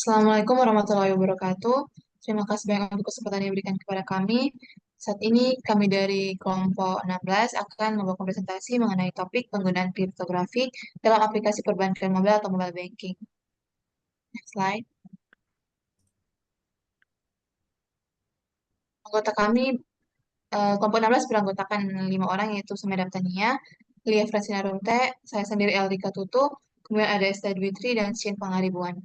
Assalamualaikum warahmatullahi wabarakatuh. Terima kasih banyak untuk kesempatan yang diberikan kepada kami. Saat ini kami dari kelompok 16 akan membawa presentasi mengenai topik penggunaan kriptografi dalam aplikasi perbankan mobile atau mobile banking. Next slide. Anggota kami, kelompok 16 beranggotakan 5 orang, yaitu Sumedap Tania, Lia Fransina Rumte, saya sendiri Eldika Tutu, kemudian ada Esta Dwitri dan Shin Pangaribuan.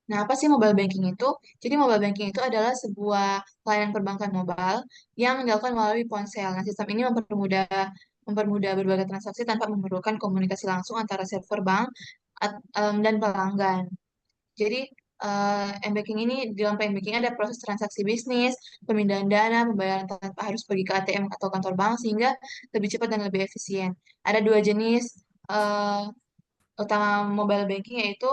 Nah, apa sih mobile banking itu? Jadi mobile banking itu adalah sebuah layanan perbankan mobile yang dilakukan melalui ponsel. Nah, sistem ini mempermudah berbagai transaksi tanpa memerlukan komunikasi langsung antara server bank dan pelanggan. Jadi m-banking ini di dalam m-banking ada proses transaksi bisnis, pemindahan dana, pembayaran tanpa harus pergi ke ATM atau kantor bank sehingga lebih cepat dan lebih efisien. Ada dua jenis eh, utama mobile banking, yaitu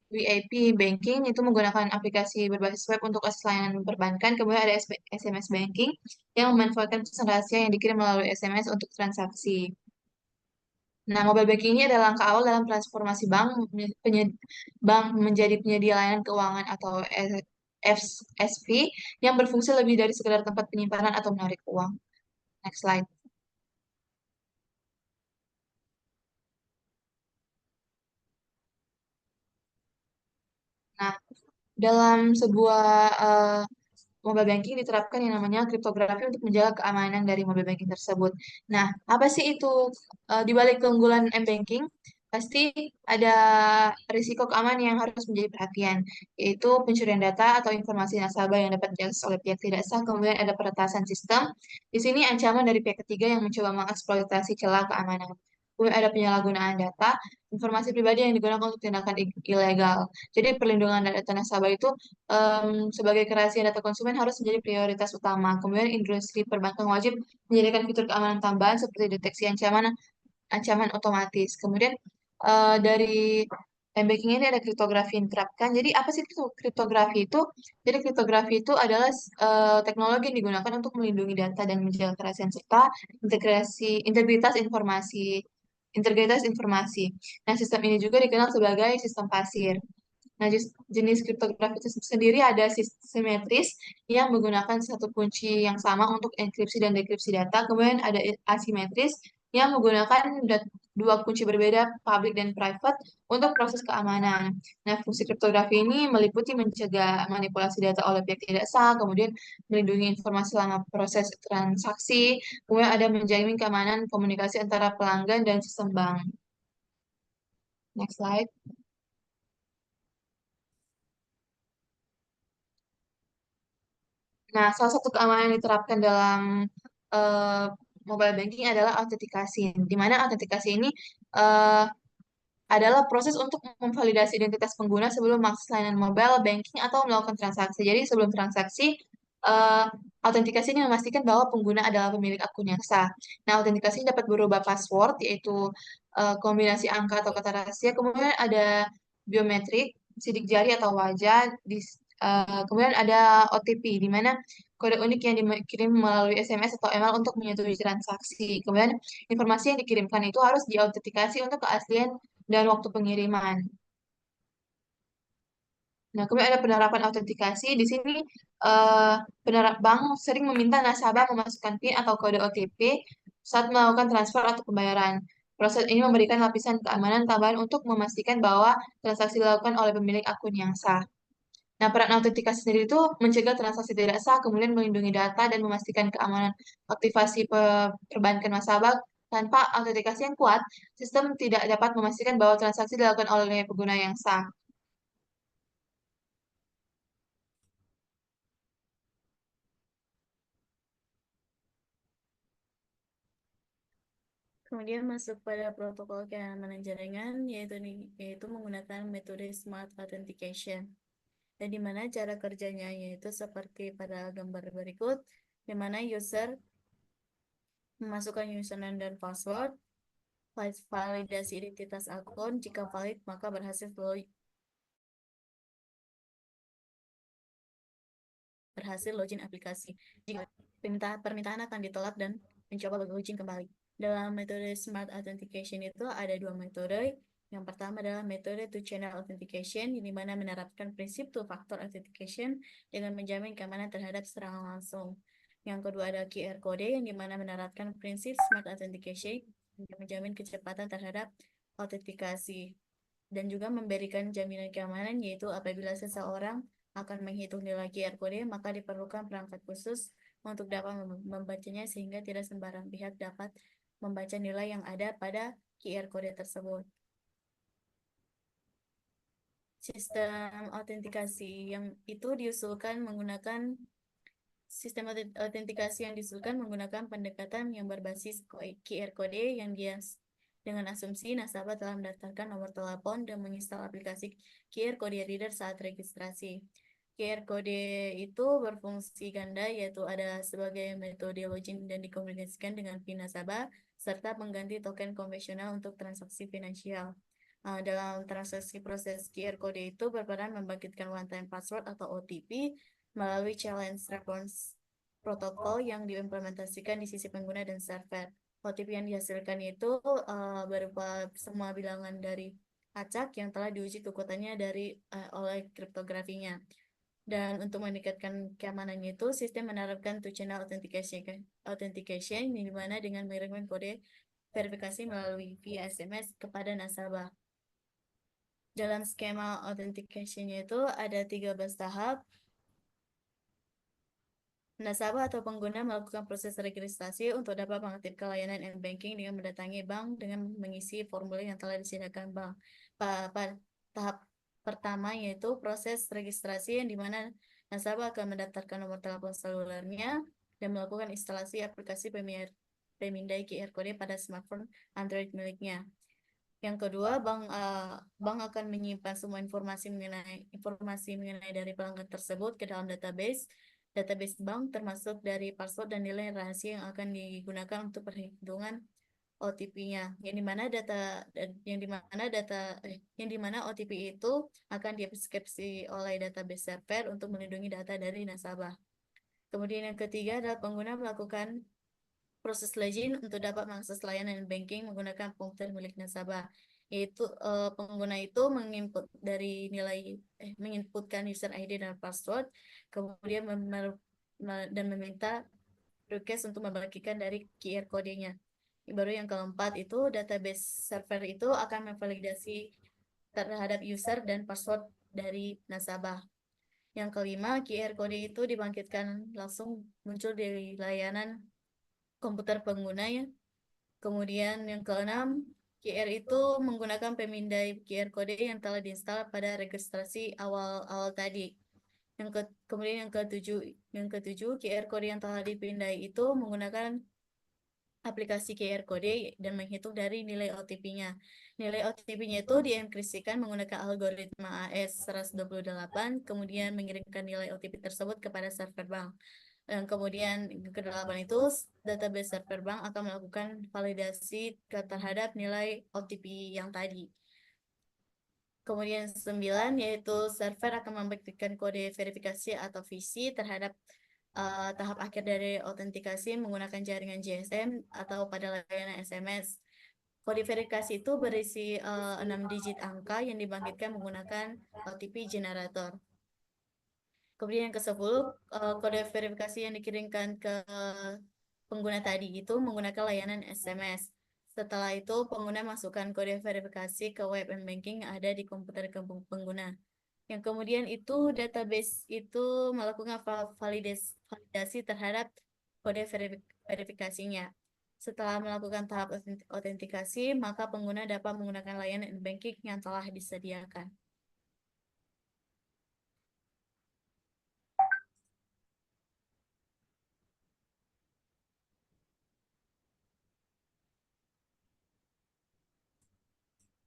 VIP Banking itu menggunakan aplikasi berbasis web untuk akses layanan perbankan. Kemudian ada SMS Banking yang memanfaatkan pesan rahasia yang dikirim melalui SMS untuk transaksi. Nah, mobile banking ini adalah langkah awal dalam transformasi bank menjadi penyedia layanan keuangan atau FSV yang berfungsi lebih dari sekedar tempat penyimpanan atau menarik uang. Next slide. Nah, dalam sebuah mobile banking diterapkan yang namanya kriptografi untuk menjaga keamanan dari mobile banking tersebut. Nah, apa sih itu? Di balik keunggulan m-banking, pasti ada risiko keamanan yang harus menjadi perhatian, yaitu pencurian data atau informasi nasabah yang dapat diakses oleh pihak tidak sah, kemudian ada peretasan sistem. Di sini ancaman dari pihak ketiga yang mencoba mengeksploitasi celah keamanan. Kemudian ada penyalahgunaan data, informasi pribadi yang digunakan untuk tindakan ilegal. Jadi perlindungan data nasabah itu sebagai kerahasiaan data konsumen harus menjadi prioritas utama. Kemudian industri perbankan wajib menyediakan fitur keamanan tambahan seperti deteksi ancaman ancaman otomatis. Kemudian dari m-banking ini ada kriptografi yang diterapkan. Jadi apa sih kriptografi itu? Jadi kriptografi itu adalah teknologi yang digunakan untuk melindungi data dan menjaga kerahasiaan serta integritas informasi. Integritas informasi. Nah, sistem ini juga dikenal sebagai sistem pasir. Nah, jenis kriptografi itu sendiri ada simetris yang menggunakan satu kunci yang sama untuk enkripsi dan dekripsi data. Kemudian ada asimetris yang menggunakan dua kunci berbeda, public dan private, untuk proses keamanan. Nah, fungsi kriptografi ini meliputi mencegah manipulasi data oleh pihak tidak sah, kemudian melindungi informasi selama proses transaksi, kemudian ada menjamin keamanan komunikasi antara pelanggan dan sistem bank. Next slide. Nah, salah satu keamanan yang diterapkan dalam eh, mobile banking adalah autentikasi, di mana autentikasi ini eh, adalah proses untuk memvalidasi identitas pengguna sebelum mengakses layanan mobile banking atau melakukan transaksi. Jadi sebelum transaksi, eh, autentikasi ini memastikan bahwa pengguna adalah pemilik akun yang sah. Nah, autentikasi ini dapat berubah password, yaitu kombinasi angka atau kata rahasia. Kemudian ada biometrik, sidik jari atau wajah. Kemudian ada OTP, di mana kode unik yang dikirim melalui SMS atau email untuk menyetujui transaksi. Kemudian informasi yang dikirimkan itu harus diautentikasi untuk keaslian dan waktu pengiriman. Nah, kemudian ada penerapan autentikasi. Di sini eh, bank sering meminta nasabah memasukkan PIN atau kode OTP saat melakukan transfer atau pembayaran. Proses ini memberikan lapisan keamanan tambahan untuk memastikan bahwa transaksi dilakukan oleh pemilik akun yang sah. Nah, peran autentikasi sendiri itu mencegah transaksi tidak sah, kemudian melindungi data dan memastikan keamanan aktivasi perbankan nasabah. Tanpa autentikasi yang kuat, sistem tidak dapat memastikan bahwa transaksi dilakukan oleh pengguna yang sah. Kemudian masuk pada protokol keamanan jaringan, yaitu menggunakan metode Smart Authentication. Dan di mana cara kerjanya yaitu seperti pada gambar berikut, di mana user memasukkan username dan password, validasi identitas akun, jika valid maka berhasil login aplikasi. Jika permintaan akan ditolak dan mencoba login kembali. Dalam metode Smart Authentication itu ada dua metode. Yang pertama adalah metode two-channel authentication, di mana menerapkan prinsip two-factor authentication dengan menjamin keamanan terhadap serangan langsung. Yang kedua ada QR Code, yang dimana menerapkan prinsip Smart Authentication yang menjamin kecepatan terhadap autentikasi dan juga memberikan jaminan keamanan, yaitu apabila seseorang akan menghitung nilai QR Code, maka diperlukan perangkat khusus untuk dapat membacanya sehingga tidak sembarang pihak dapat membaca nilai yang ada pada QR Code tersebut. Sistem autentikasi yang itu diusulkan menggunakan sistem autentikasi yang diusulkan menggunakan pendekatan yang berbasis QR Code yang dia dengan asumsi nasabah telah mendaftarkan nomor telepon dan menginstal aplikasi QR Code Reader saat registrasi. QR Code itu berfungsi ganda, yaitu ada sebagai metode login dan dikomunikasikan dengan PIN nasabah, serta pengganti token konvensional untuk transaksi finansial. Dalam transaksi proses QR Code itu berperan membangkitkan one-time password atau OTP melalui challenge response protokol yang diimplementasikan di sisi pengguna dan server. OTP yang dihasilkan itu berupa semua bilangan dari acak yang telah diuji kekuatannya oleh kriptografinya. Dan untuk meningkatkan keamanannya itu, sistem menerapkan two-channel authentication di mana dengan mengirimkan kode verifikasi melalui via SMS kepada nasabah. Dalam skema authentication-nya itu ada 13 tahap. Nasabah atau pengguna melakukan proses registrasi untuk dapat mengaktifkan layanan m-banking dengan mendatangi bank dengan mengisi formulir yang telah disediakan bank. Tahap pertama yaitu proses registrasi yang dimana nasabah akan mendaftarkan nomor telepon selulernya dan melakukan instalasi aplikasi pemindai QR Code pada smartphone Android miliknya. Yang kedua, bank akan menyimpan semua informasi mengenai dari pelanggan tersebut ke dalam database bank, termasuk dari password dan nilai rahasia yang akan digunakan untuk perhitungan OTP-nya. Yang dimana OTP itu akan dienkripsi oleh database server untuk melindungi data dari nasabah. Kemudian yang ketiga adalah pengguna melakukan proses login untuk dapat mengakses layanan banking menggunakan komputer milik nasabah. Yaitu pengguna itu menginputkan user ID dan password, kemudian dan meminta request untuk membagikan dari QR kodenya. Baru yang keempat itu database server itu akan memvalidasi terhadap user dan password dari nasabah. Yang kelima, QR kode itu dibangkitkan langsung muncul dari layanan komputer pengguna ya. Kemudian yang keenam, QR itu menggunakan pemindai QR kode yang telah diinstal pada registrasi awal-awal tadi. Kemudian yang ketujuh, QR kode yang telah dipindai itu menggunakan aplikasi QR kode dan menghitung dari nilai OTP-nya. Nilai OTP-nya itu dienkripsikan menggunakan algoritma AES-128, kemudian mengirimkan nilai OTP tersebut kepada server bank. Dan kemudian kedelapan itu database server bank akan melakukan validasi terhadap nilai OTP yang tadi. Kemudian 9 yaitu server akan membuktikan kode verifikasi atau VC terhadap tahap akhir dari autentikasi menggunakan jaringan GSM atau pada layanan SMS. Kode verifikasi itu berisi 6 digit angka yang dibangkitkan menggunakan OTP generator. Kemudian yang ke-10, kode verifikasi yang dikirimkan ke pengguna tadi itu menggunakan layanan SMS. Setelah itu, pengguna masukkan kode verifikasi ke web banking yang ada di komputer pengguna. Yang kemudian itu database itu melakukan validasi terhadap kode verifikasinya. Setelah melakukan tahap autentikasi, maka pengguna dapat menggunakan layanan banking yang telah disediakan.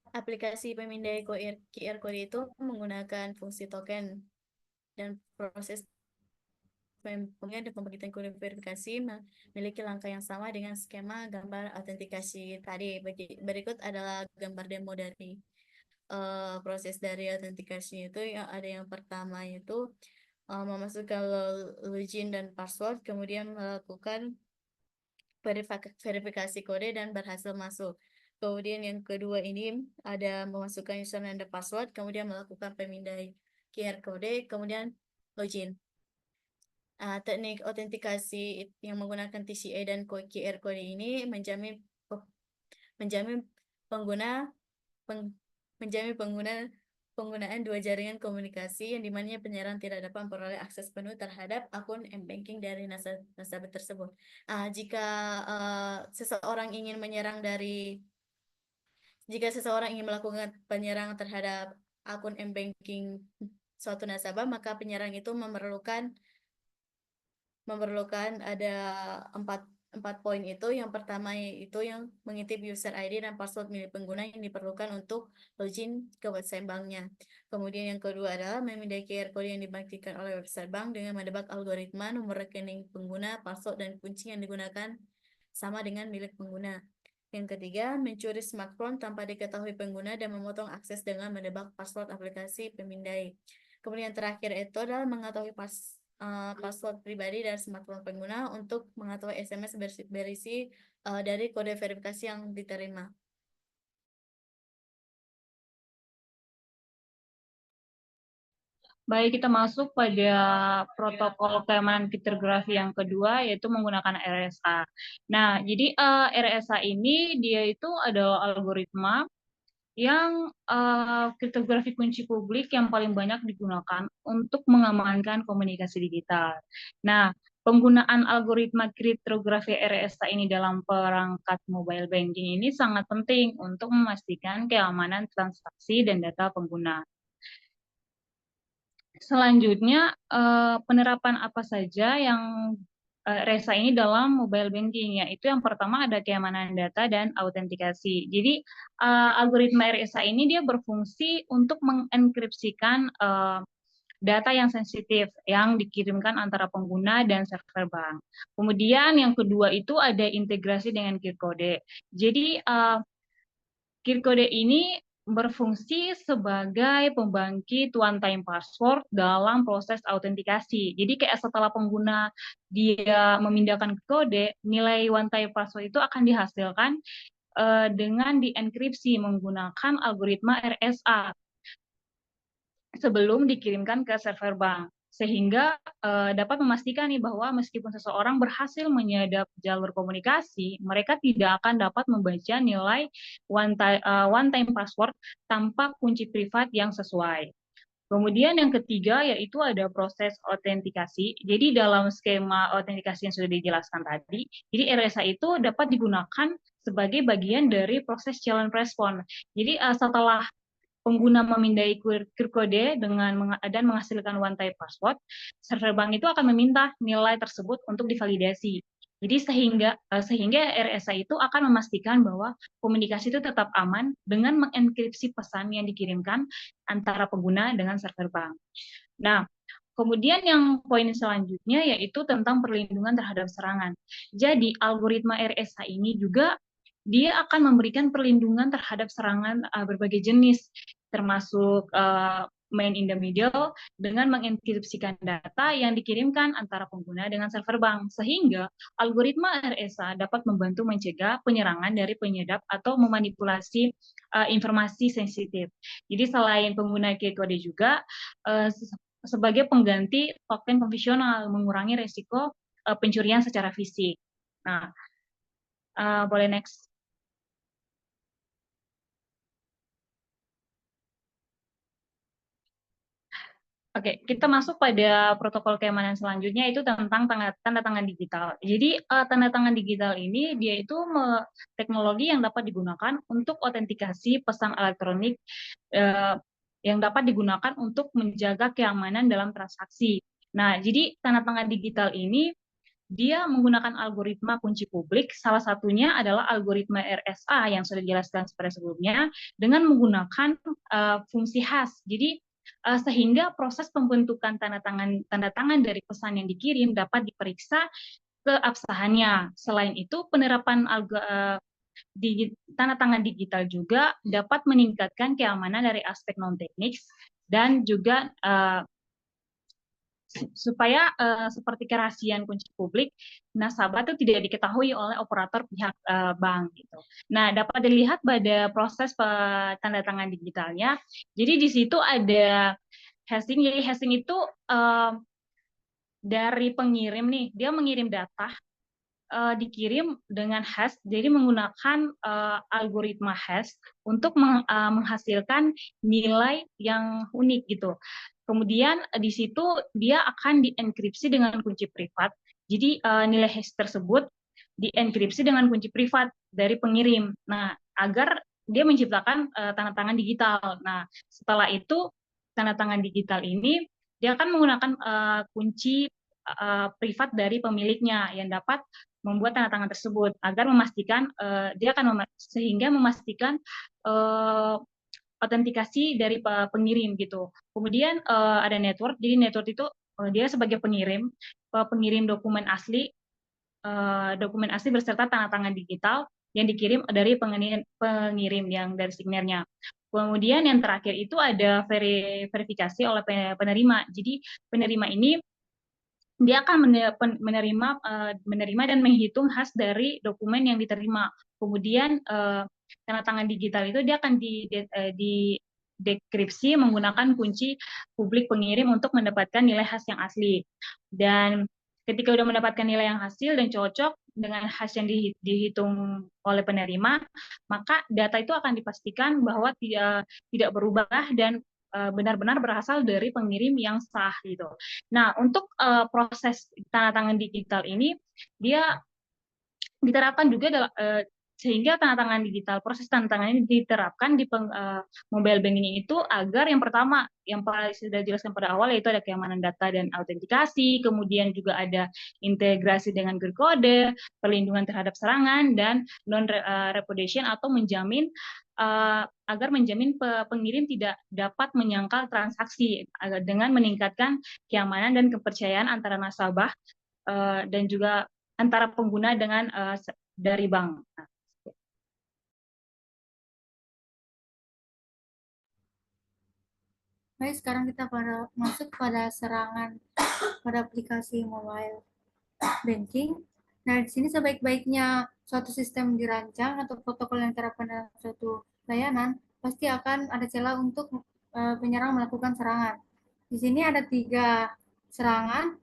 Aplikasi pemindai QR Code itu menggunakan fungsi token dan proses pemilihan dan pembagian kode verifikasi memiliki langkah yang sama dengan skema gambar autentikasi tadi. Berikut adalah gambar demo dari proses dari autentikasi itu. Yang ada yang pertama itu memasukkan login dan password, kemudian melakukan verifikasi kode dan berhasil masuk. Kemudian yang kedua ini ada memasukkan username dan password, kemudian melakukan pemindai QR kode, kemudian login. Teknik autentikasi yang menggunakan TCA dan QR kode ini menjamin pengguna peng- menjamin penggunaan dua jaringan komunikasi yang dimana penyerang tidak dapat memperoleh akses penuh terhadap akun m-banking dari nasabah tersebut. Jika seseorang ingin menyerang jika seseorang ingin melakukan penyerangan terhadap akun m-banking suatu nasabah, maka penyerang itu memerlukan ada empat empat poin itu. Yang pertama itu yang mengintip user ID dan password milik pengguna yang diperlukan untuk login ke website banknya. Kemudian yang kedua adalah memindai QR code yang dibagikan oleh website bank dengan menebak algoritma nomor rekening pengguna, password dan kunci yang digunakan sama dengan milik pengguna. Yang ketiga, mencuri smartphone tanpa diketahui pengguna dan memotong akses dengan menebak password aplikasi pemindai. Kemudian terakhir itu adalah mengetahui password pribadi dari smartphone pengguna untuk mengetahui SMS berisi dari kode verifikasi yang diterima. Baik, kita masuk pada protokol keamanan kriptografi yang kedua, yaitu menggunakan RSA. Nah, jadi RSA ini dia itu adalah algoritma yang kriptografi kunci publik yang paling banyak digunakan untuk mengamankan komunikasi digital. Nah, penggunaan algoritma kriptografi RSA ini dalam perangkat mobile banking ini sangat penting untuk memastikan keamanan transaksi dan data pengguna. Selanjutnya, penerapan apa saja yang RSA ini dalam mobile banking, yaitu yang pertama ada keamanan data dan autentikasi. Jadi, algoritma RSA ini dia berfungsi untuk mengenkripsikan data yang sensitif yang dikirimkan antara pengguna dan server bank. Kemudian yang kedua itu ada integrasi dengan QR code. Jadi, QR code ini berfungsi sebagai pembangkit one-time password dalam proses autentikasi. Jadi kayak setelah pengguna dia memindahkan kode, nilai one-time password itu akan dihasilkan dengan dienkripsi menggunakan algoritma RSA sebelum dikirimkan ke server bank, sehingga dapat memastikan nih bahwa meskipun seseorang berhasil menyadap jalur komunikasi, mereka tidak akan dapat membaca nilai one-time password tanpa kunci privat yang sesuai. Kemudian yang ketiga yaitu ada proses autentikasi. Jadi dalam skema autentikasi yang sudah dijelaskan tadi, jadi RSA itu dapat digunakan sebagai bagian dari proses challenge response. Jadi setelah pengguna memindai QR code dan menghasilkan one-time password, server bank itu akan meminta nilai tersebut untuk divalidasi. Jadi sehingga RSA itu akan memastikan bahwa komunikasi itu tetap aman dengan mengenkripsi pesan yang dikirimkan antara pengguna dengan server bank. Nah, kemudian yang poin selanjutnya yaitu tentang perlindungan terhadap serangan. Jadi algoritma RSA ini juga dia akan memberikan perlindungan terhadap serangan berbagai jenis, termasuk man in the middle dengan mengenkripsikan data yang dikirimkan antara pengguna dengan server bank, sehingga algoritma RSA dapat membantu mencegah penyerangan dari penyadap atau memanipulasi informasi sensitif. Jadi selain pengguna QR code juga sebagai pengganti token konvensional, mengurangi resiko pencurian secara fisik. Nah, boleh next. Oke, kita masuk pada protokol keamanan selanjutnya itu tentang tanda tangan digital. Jadi tanda tangan digital ini dia itu teknologi yang dapat digunakan untuk autentikasi pesan elektronik yang dapat digunakan untuk menjaga keamanan dalam transaksi. Nah, jadi tanda tangan digital ini dia menggunakan algoritma kunci publik, salah satunya adalah algoritma RSA yang sudah dijelaskan pada sebelumnya, dengan menggunakan fungsi khas. Jadi sehingga proses pembentukan tanda tangan dari pesan yang dikirim dapat diperiksa keabsahannya. Selain itu, penerapan tanda tangan digital juga dapat meningkatkan keamanan dari aspek non teknis dan juga supaya seperti kerahasiaan kunci publik nasabah itu tidak diketahui oleh operator pihak bank gitu. Nah, dapat dilihat pada proses tanda tangan digitalnya. Jadi di situ ada hashing. Jadi hashing itu dari pengirim nih, dia mengirim data dikirim dengan hash, jadi menggunakan algoritma hash untuk menghasilkan nilai yang unik gitu. Kemudian di situ dia akan dienkripsi dengan kunci privat. Jadi nilai hash tersebut dienkripsi dengan kunci privat dari pengirim. Nah, agar dia menciptakan tanda tangan digital. Nah, setelah itu tanda tangan digital ini dia akan menggunakan kunci privat dari pemiliknya yang dapat membuat tanda tangan tersebut agar memastikan dia akan sehingga memastikan autentikasi dari pengirim gitu. Kemudian ada network, jadi network itu dia sebagai pengirim dokumen asli beserta tanda tangan digital yang dikirim dari pengirim yang dari signernya. Kemudian yang terakhir itu ada verifikasi oleh penerima. Jadi penerima ini dia akan menerima dan menghitung hash dari dokumen yang diterima. Kemudian tanda tangan digital itu dia akan dekripsi menggunakan kunci publik pengirim untuk mendapatkan nilai hash yang asli. Dan ketika sudah mendapatkan nilai yang hasil dan cocok dengan hash yang dihitung oleh penerima, maka data itu akan dipastikan bahwa tidak berubah dan benar-benar berasal dari pengirim yang sah gitu. Nah, untuk proses tanda tangan digital ini dia diterapkan juga sehingga tanda tangan digital, proses tanda tangan ini diterapkan di mobile banking itu agar yang pertama, yang sudah jelaskan pada awal, yaitu ada keamanan data dan autentikasi, kemudian juga ada integrasi dengan QR kode, perlindungan terhadap serangan, dan non-repudiation atau menjamin agar menjamin pengirim tidak dapat menyangkal transaksi dengan meningkatkan keamanan dan kepercayaan antara nasabah dan juga antara pengguna dengan dari bank. Baik, sekarang kita masuk pada serangan pada aplikasi mobile banking. Nah, di sini sebaik-baiknya suatu sistem dirancang atau protokol yang diterapkan dalam suatu layanan, pasti akan ada celah untuk penyerang melakukan serangan. Di sini ada 3 serangan.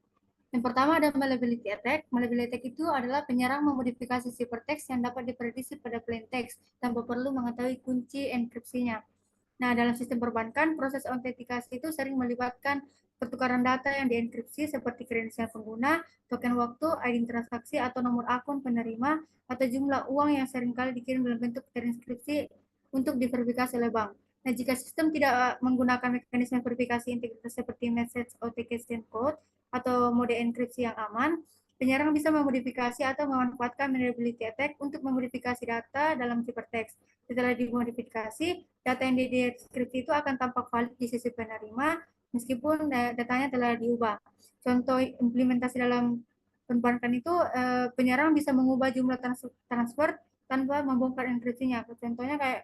Yang pertama ada malleability attack. Malleability attack itu adalah penyerang memodifikasi ciphertext yang dapat diprediksi pada plain text tanpa perlu mengetahui kunci enkripsinya. Nah, dalam sistem perbankan, proses autentikasi itu sering melibatkan pertukaran data yang dienkripsi seperti kredensial pengguna, token waktu, ID transaksi, atau nomor akun penerima, atau jumlah uang yang seringkali dikirim dalam bentuk terinkripsi untuk diverifikasi oleh bank. Nah, jika sistem tidak menggunakan mekanisme verifikasi integritas seperti message authentication code atau mode enkripsi yang aman, penyerang bisa memodifikasi atau memanfaatkan malleability attack untuk memodifikasi data dalam ciphertext. Setelah dimodifikasi, data yang dideskripsi itu akan tampak valid di sisi penerima meskipun datanya telah diubah. Contoh implementasi dalam perbankan itu penyerang bisa mengubah jumlah transfer tanpa membongkar enkripsinya. Contohnya kayak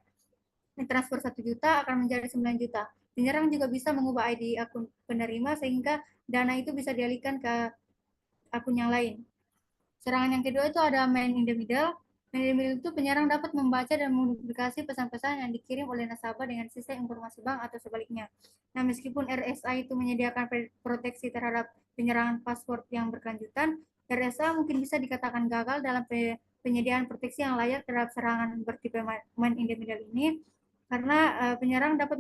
transfer 1 juta akan menjadi 9 juta. Penyerang juga bisa mengubah ID akun penerima sehingga dana itu bisa dialihkan ke akun yang lain. Serangan yang kedua itu ada man in the middle. Man itu penyerang dapat membaca dan mempublikasi pesan-pesan yang dikirim oleh nasabah dengan sistem informasi bank atau sebaliknya. Nah, meskipun RSA itu menyediakan proteksi terhadap penyerangan password yang berkelanjutan, RSA mungkin bisa dikatakan gagal dalam penyediaan proteksi yang layak terhadap serangan bertipe man in the middle ini, karena penyerang dapat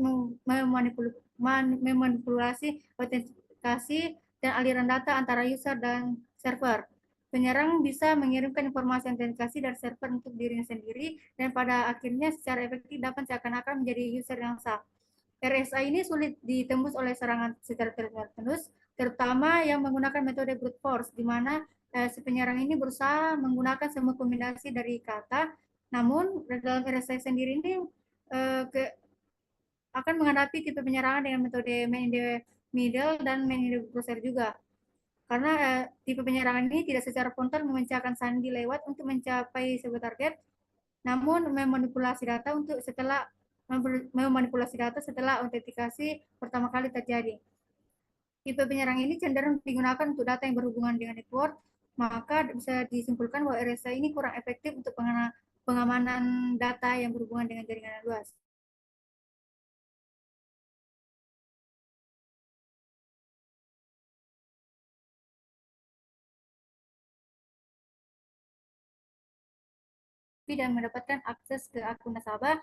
memanipulasi autentikasi dan aliran data antara user dan server. Penyerang bisa mengirimkan informasi autentikasi dari server untuk dirinya sendiri dan pada akhirnya secara efektif dapat seakan-akan menjadi user yang sah. RSA ini sulit ditembus oleh serangan secara terus, terutama yang menggunakan metode brute force, di mana si penyerang ini berusaha menggunakan semua kombinasi dari kata. Namun dalam RSA sendiri ini akan menghadapi tipe penyerangan dengan metode man in the middle dan man in the browser juga. Karena tipe penyerangan ini tidak secara frontal memecahkan sandi lewat untuk mencapai sebuah target, namun memanipulasi data setelah autentikasi pertama kali terjadi. Tipe penyerang ini cenderung digunakan untuk data yang berhubungan dengan network, maka bisa disimpulkan bahwa RSA ini kurang efektif untuk pengamanan data yang berhubungan dengan jaringan yang luas. Dan mendapatkan akses ke akun nasabah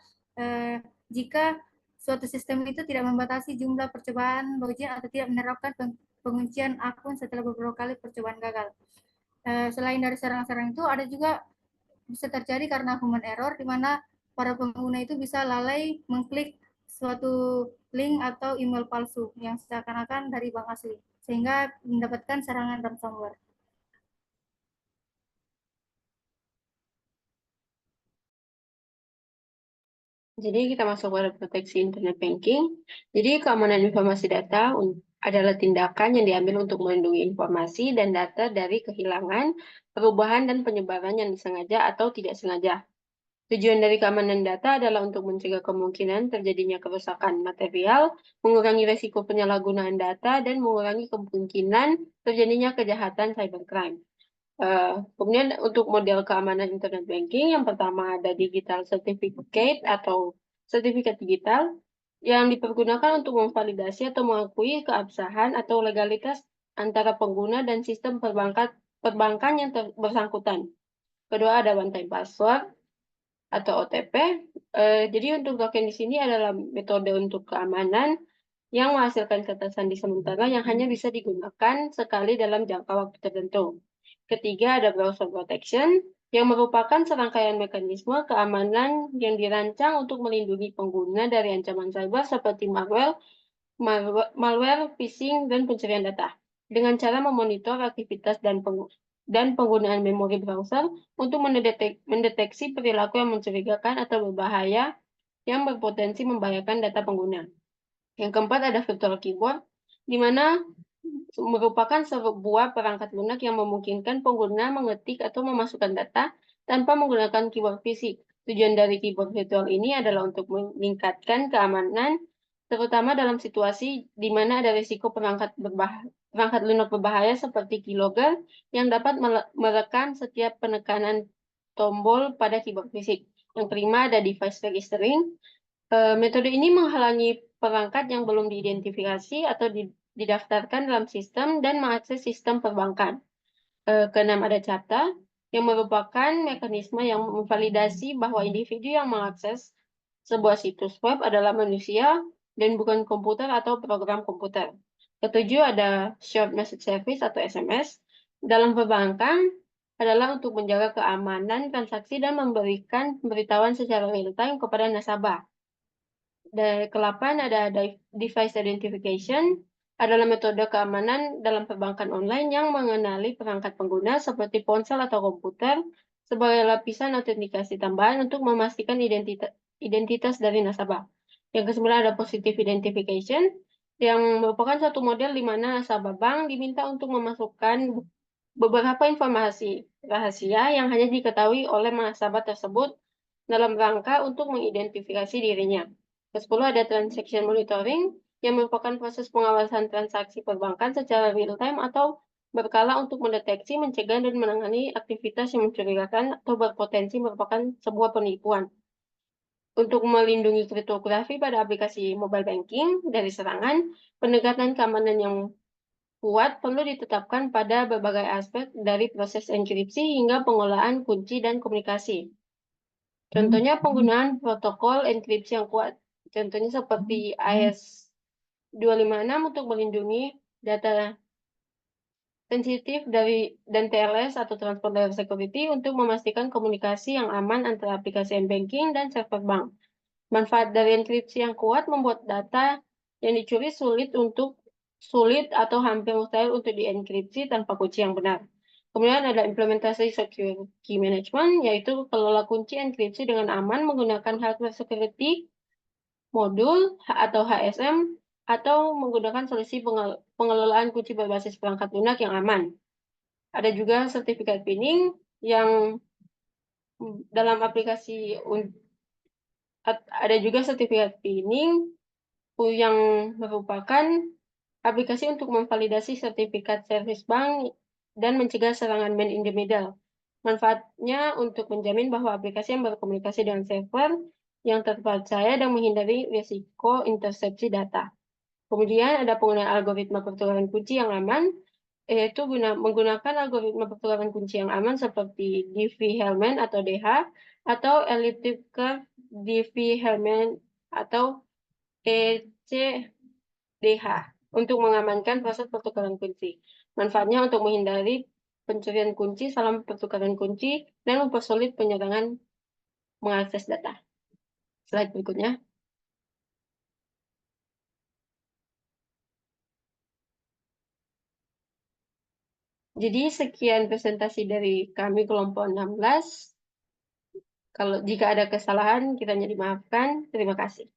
jika suatu sistem itu tidak membatasi jumlah percobaan login atau tidak menerapkan penguncian akun setelah beberapa kali percobaan gagal. Selain dari serangan-serangan itu, ada juga bisa terjadi karena human error, di mana para pengguna itu bisa lalai mengklik suatu link atau email palsu yang seakan-akan dari bank asli, sehingga mendapatkan serangan ransomware. Jadi kita masuk pada proteksi internet banking. Jadi keamanan informasi data adalah tindakan yang diambil untuk melindungi informasi dan data dari kehilangan, perubahan, dan penyebaran yang disengaja atau tidak sengaja. Tujuan dari keamanan data adalah untuk mencegah kemungkinan terjadinya kerusakan material, mengurangi risiko penyalahgunaan data, dan mengurangi kemungkinan terjadinya kejahatan cybercrime. Kemudian untuk model keamanan internet banking, yang pertama ada digital certificate atau sertifikat digital yang dipergunakan untuk memvalidasi atau mengakui keabsahan atau legalitas antara pengguna dan sistem perbankan yang bersangkutan. Kedua ada one time password atau OTP. Jadi untuk token di sini adalah metode untuk keamanan yang menghasilkan kertas sandi sementara yang hanya bisa digunakan sekali dalam jangka waktu tertentu. Ketiga ada browser protection yang merupakan serangkaian mekanisme keamanan yang dirancang untuk melindungi pengguna dari ancaman cyber seperti malware, phishing, dan pencurian data. Dengan cara memonitor aktivitas dan penggunaan memori browser untuk mendeteksi perilaku yang mencurigakan atau berbahaya yang berpotensi membahayakan data pengguna. Yang keempat ada virtual keyboard, di mana merupakan sebuah perangkat lunak yang memungkinkan pengguna mengetik atau memasukkan data tanpa menggunakan keyboard fisik. Tujuan dari keyboard virtual ini adalah untuk meningkatkan keamanan, terutama dalam situasi di mana ada risiko perangkat lunak berbahaya seperti keylogger yang dapat merekam setiap penekanan tombol pada keyboard fisik. Yang kelima ada device registering. Metode ini menghalangi perangkat yang belum diidentifikasi atau didaftarkan dalam sistem dan mengakses sistem perbankan. Keenam ada CAPTCHA, yang merupakan mekanisme yang memvalidasi bahwa individu yang mengakses sebuah situs web adalah manusia dan bukan komputer atau program komputer. Ketujuh ada Short Message Service atau SMS. Dalam perbankan adalah untuk menjaga keamanan transaksi dan memberikan pemberitahuan secara real-time kepada nasabah. Dan ke-8 ada device identification, adalah metode keamanan dalam perbankan online yang mengenali perangkat pengguna seperti ponsel atau komputer sebagai lapisan autentikasi tambahan untuk memastikan identitas dari nasabah. Yang ke-9 ada positive identification, yang merupakan satu model di mana nasabah bank diminta untuk memasukkan beberapa informasi rahasia yang hanya diketahui oleh nasabah tersebut dalam rangka untuk mengidentifikasi dirinya. Ke-10 ada transaction monitoring, yang merupakan proses pengawasan transaksi perbankan secara real-time atau berkala untuk mendeteksi, mencegah, dan menangani aktivitas yang mencurigakan atau berpotensi merupakan sebuah penipuan. Untuk melindungi kriptografi pada aplikasi mobile banking dari serangan, pendekatan keamanan yang kuat perlu ditetapkan pada berbagai aspek dari proses enkripsi hingga pengolahan kunci dan komunikasi. Contohnya penggunaan protokol enkripsi yang kuat. Contohnya seperti AES-256 untuk melindungi data sensitif dan TLS atau Transport Layer Security untuk memastikan komunikasi yang aman antara aplikasi m-banking dan server bank. Manfaat dari enkripsi yang kuat membuat data yang dicuri sulit atau hampir mustahil untuk dienkripsi tanpa kunci yang benar. Kemudian ada implementasi secure key management, yaitu kelola kunci enkripsi dengan aman menggunakan hardware security modul atau HSM atau menggunakan solusi pengelolaan kunci berbasis perangkat lunak yang aman. Ada juga sertifikat pinning yang dalam aplikasi ada juga sertifikat pinning yang merupakan aplikasi untuk memvalidasi sertifikat service bank dan mencegah serangan man in the middle. Manfaatnya untuk menjamin bahwa aplikasi yang berkomunikasi dengan server yang terpercaya dan menghindari risiko intersepsi data. Kemudian ada penggunaan algoritma pertukaran kunci yang aman, yaitu menggunakan algoritma pertukaran kunci yang aman seperti Diffie-Hellman atau DH, atau elliptic curve Diffie-Hellman atau ECDH untuk mengamankan proses pertukaran kunci. Manfaatnya untuk menghindari pencurian kunci, salah pertukaran kunci, dan mempersulit penyerangan mengakses data. Slide berikutnya. Jadi sekian presentasi dari kami kelompok 16. Kalau jika ada kesalahan, kiranya dimaafkan. Terima kasih.